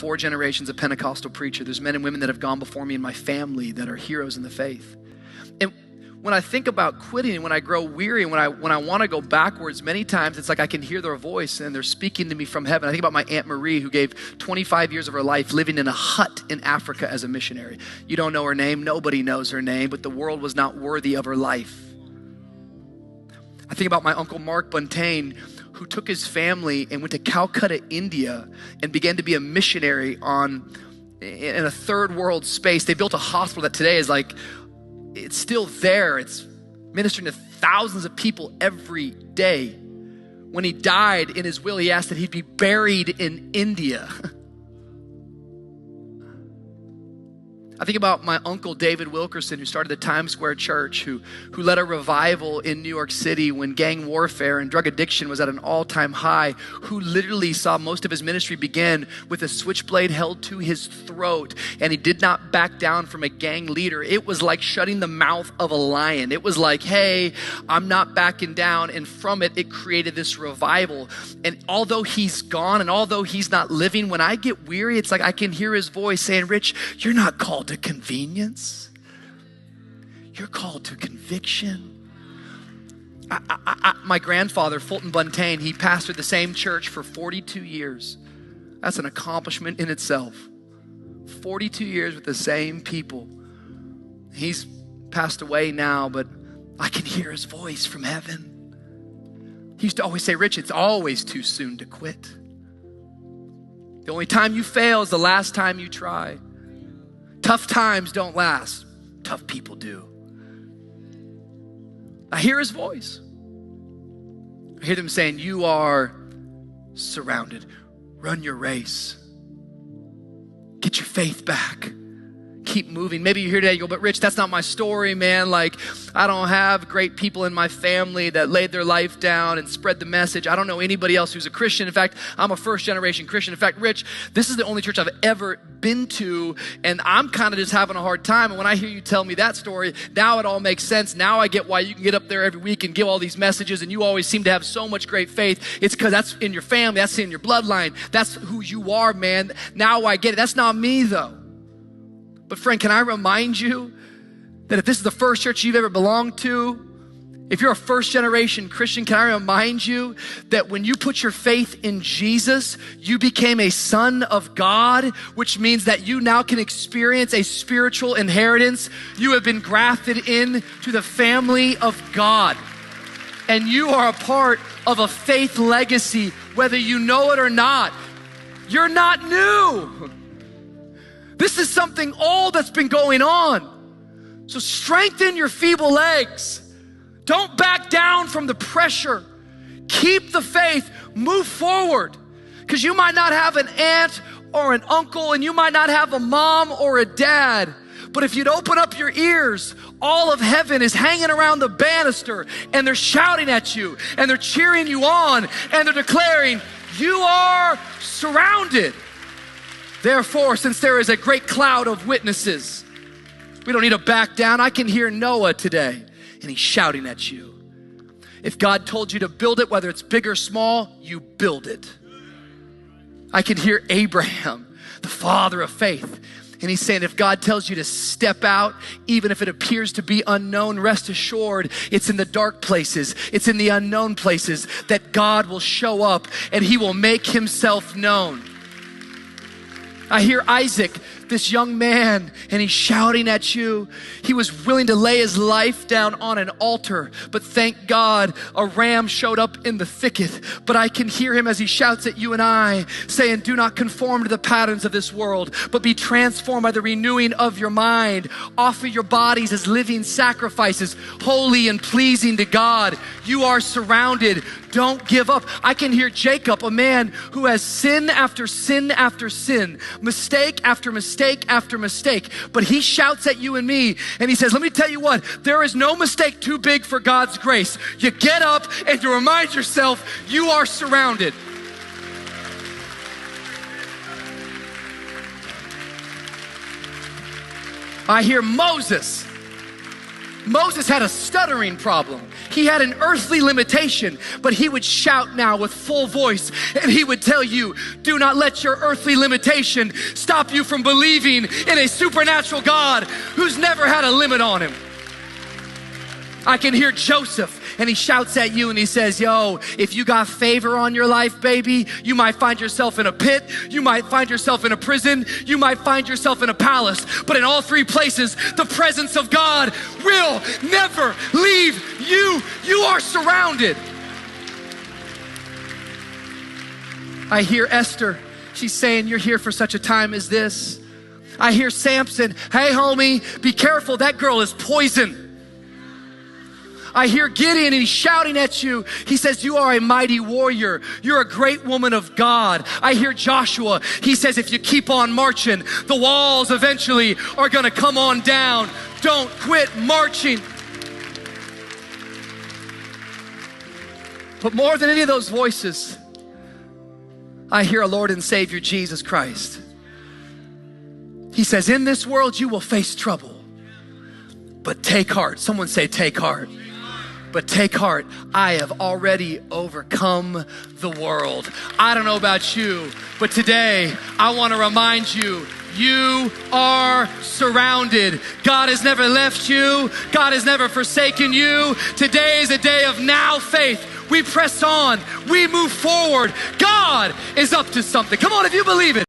4 generations of Pentecostal preacher. There's men and women that have gone before me in my family that are heroes in the faith. And when I think about quitting, when I grow weary, and when I want to go backwards, many times it's like I can hear their voice and they're speaking to me from heaven. I think about my Aunt Marie, who gave 25 years of her life living in a hut in Africa as a missionary. You don't know her name. Nobody knows her name, but the world was not worthy of her life. I think about my Uncle Mark Buntain, who took his family and went to Calcutta, India, and began to be a missionary in a third world space. They built a hospital that today is like, it's still there. It's ministering to thousands of people every day. When he died, in his will, he asked that he be buried in India. I think about my uncle David Wilkerson, who started the Times Square Church, who led a revival in New York City when gang warfare and drug addiction was at an all-time high, who literally saw most of his ministry begin with a switchblade held to his throat, and he did not back down from a gang leader. It was like shutting the mouth of a lion. It was like, hey, I'm not backing down, and from it created this revival. And although he's gone and although he's not living, when I get weary, it's like I can hear his voice saying, Rich, you're not called to convenience. You're called to conviction. My grandfather, Fulton Buntain, he pastored the same church for 42 years. That's an accomplishment in itself. 42 years with the same people. He's passed away now, but I can hear his voice from heaven. He used to always say, Rich, it's always too soon to quit. The only time you fail is the last time you try. Tough times don't last. Tough people do. I hear his voice. I hear them saying, you are surrounded. Run your race. Get your faith back. Keep moving. Maybe you're here today, you go, but Rich, that's not my story, man. Like, I don't have great people in my family that laid their life down and spread the message. I don't know anybody else who's a Christian. In fact, I'm a first-generation Christian. In fact, Rich, this is the only church I've ever been to, and I'm kind of just having a hard time. And when I hear you tell me that story, now it all makes sense. Now I get why you can get up there every week and give all these messages, and you always seem to have so much great faith. It's because that's in your family. That's in your bloodline. That's who you are, man. Now I get it. That's not me, though. But friend, can I remind you that if this is the first church you've ever belonged to, if you're a first generation Christian, can I remind you that when you put your faith in Jesus, you became a son of God, which means that you now can experience a spiritual inheritance. You have been grafted into the family of God. And you are a part of a faith legacy, whether you know it or not. You're not new. This is something old that's been going on. So strengthen your feeble legs. Don't back down from the pressure. Keep the faith. Move forward. Because you might not have an aunt or an uncle, and you might not have a mom or a dad. But if you'd open up your ears, all of heaven is hanging around the banister, and they're shouting at you, and they're cheering you on, and they're declaring, you are surrounded. Therefore, since there is a great cloud of witnesses, we don't need to back down. I can hear Noah today, and he's shouting at you. If God told you to build it, whether it's big or small, you build it. I can hear Abraham, the father of faith, and he's saying, if God tells you to step out, even if it appears to be unknown, rest assured, it's in the dark places, it's in the unknown places that God will show up and he will make himself known. I hear Isaac, this young man, and he's shouting at you. He was willing to lay his life down on an altar, but thank God a ram showed up in the thicket. But I can hear him as he shouts at you and I, saying, do not conform to the patterns of this world, but be transformed by the renewing of your mind. Offer your bodies as living sacrifices, holy and pleasing to God. You are surrounded. Don't give up. I can hear Jacob, a man who has sin after sin after sin, mistake after mistake after mistake. But he shouts at you and me and he says, let me tell you what, there is no mistake too big for God's grace. You get up and you remind yourself you are surrounded. I hear Moses. Moses had a stuttering problem. He had an earthly limitation, but he would shout now with full voice, and he would tell you, do not let your earthly limitation stop you from believing in a supernatural God who's never had a limit on him. I can hear Joseph, and he shouts at you and he says, yo, if you got favor on your life, baby, you might find yourself in a pit, you might find yourself in a prison, you might find yourself in a palace, but in all three places, the presence of God will never leave you. You are surrounded. I hear Esther, she's saying, you're here for such a time as this. I hear Samson, hey homie, be careful, that girl is poison. I hear Gideon, and he's shouting at you. He says, you are a mighty warrior. You're a great woman of God. I hear Joshua. He says, if you keep on marching, the walls eventually are going to come on down. Don't quit marching. But more than any of those voices, I hear our Lord and Savior Jesus Christ. He says, in this world you will face trouble, but take heart. Someone say, take heart. But take heart, I have already overcome the world. I don't know about you, but today I want to remind you, you are surrounded. God has never left you. God has never forsaken you. Today is a day of now faith. We press on. We move forward. God is up to something. Come on, if you believe it.